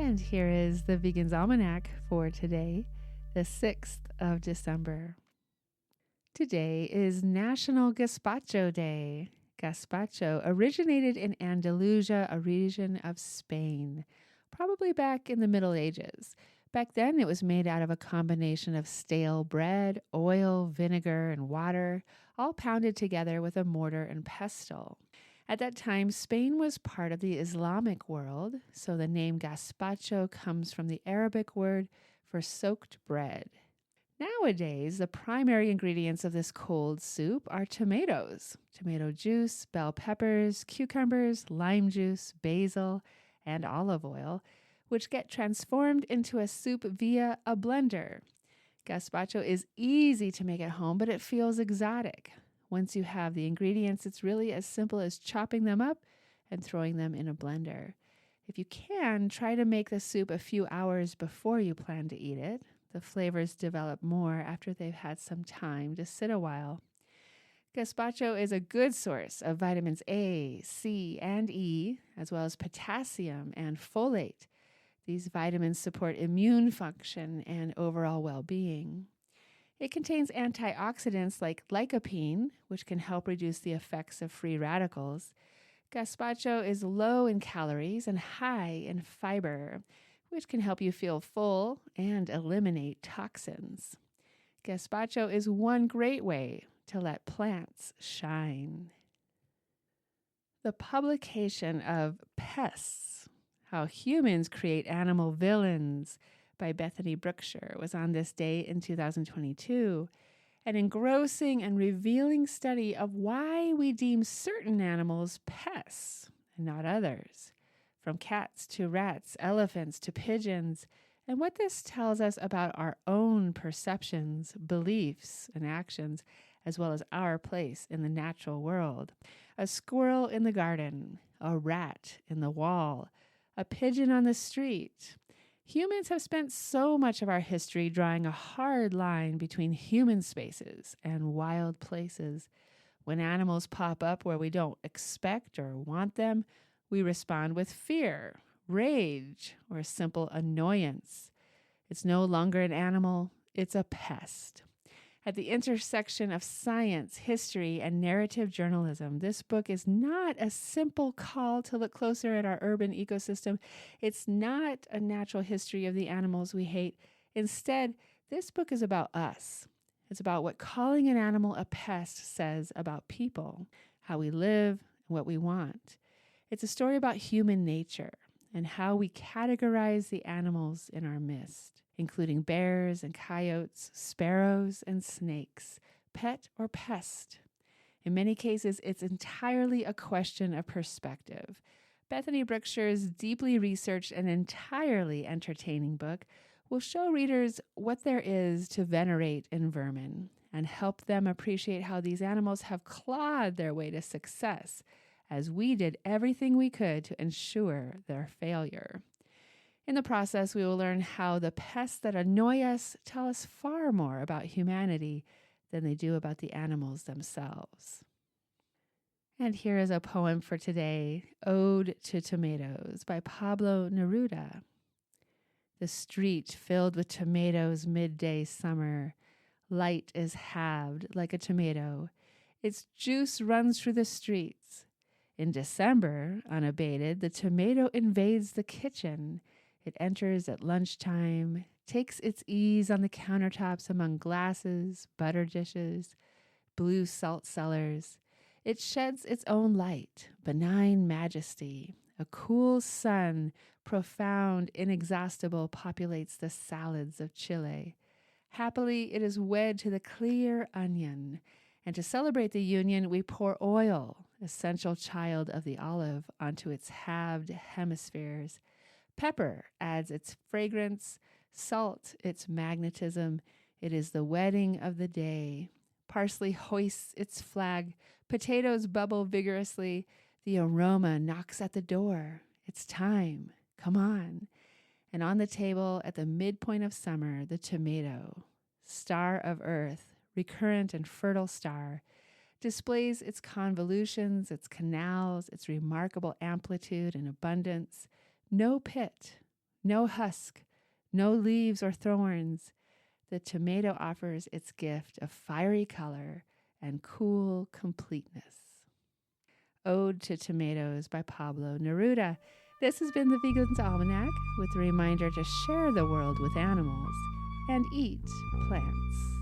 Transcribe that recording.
And here is the Vegan's Almanac for today, the 6th of December. Today is National Gazpacho Day. Gazpacho originated in Andalusia, a region of Spain, probably back in the Middle Ages. Back then, it was made out of a combination of stale bread, oil, vinegar, and water, all pounded together with a mortar and pestle. At that time, Spain was part of the Islamic world, so the name Gazpacho comes from the Arabic word for soaked bread. Nowadays, the primary ingredients of this cold soup are tomatoes, tomato juice, bell peppers, cucumbers, lime juice, basil, and olive oil, which get transformed into a soup via a blender. Gazpacho is easy to make at home, but it feels exotic. Once you have the ingredients, it's really as simple as chopping them up and throwing them in a blender. If you can, try to make the soup a few hours before you plan to eat it. The flavors develop more after they've had some time to sit a while. Gazpacho is a good source of vitamins A, C, and E, as well as potassium and folate. These vitamins support immune function and overall well-being. It contains antioxidants like lycopene, which can help reduce the effects of free radicals. Gazpacho is low in calories and high in fiber, which can help you feel full and eliminate toxins. Gazpacho is one great way to let plants shine. The publication of Pests, How Humans Create Animal Villains, by Bethany, Brookshire, was on this day in 2022, an engrossing and revealing study of why we deem certain animals pests and not others, from cats to rats, elephants to pigeons, and what this tells us about our own perceptions, beliefs, and actions, as well as our place in the natural world. A squirrel in the garden, a rat in the wall, a pigeon on the street. Humans have spent so much of our history drawing a hard line between human spaces and wild places. When animals pop up where we don't expect or want them, we respond with fear, rage, or simple annoyance. It's no longer an animal, it's a pest. At the intersection of science, history, and narrative journalism, this book is not a simple call to look closer at our urban ecosystem. It's not a natural history of the animals we hate. Instead, this book is about us. It's about what calling an animal a pest says about people, how we live, and what we want. It's a story about human nature and how we categorize the animals in our midst, including bears and coyotes, sparrows and snakes, pet or pest. In many cases, it's entirely a question of perspective. Bethany Brookshire's deeply researched and entirely entertaining book will show readers what there is to venerate in vermin and help them appreciate how these animals have clawed their way to success, as we did everything we could to ensure their failure. In the process, we will learn how the pests that annoy us tell us far more about humanity than they do about the animals themselves. And here is a poem for today, Ode to Tomatoes by Pablo Neruda. The street filled with tomatoes midday summer. Light is halved like a tomato. Its juice runs through the streets. In December, unabated, the tomato invades the kitchen. It enters at lunchtime, takes its ease on the countertops among glasses, butter dishes, blue salt cellars. It sheds its own light, benign majesty. A cool sun, profound, inexhaustible, populates the salads of Chile. Happily, it is wed to the clear onion, and to celebrate the union, we pour oil, essential child of the olive, onto its halved hemispheres. Pepper adds its fragrance, salt its magnetism. It is the wedding of the day. Parsley hoists its flag. Potatoes bubble vigorously. The aroma knocks at the door. It's time. Come on. And on the table, at the midpoint of summer, the tomato, star of earth, recurrent and fertile star, displays its convolutions, its canals, its remarkable amplitude and abundance. No pit, No husk, no leaves or thorns. The tomato offers its gift of fiery color and cool completeness. Ode to Tomatoes by Pablo Neruda. This has been the Vegan's Almanac with a reminder to share the world with animals and eat plants.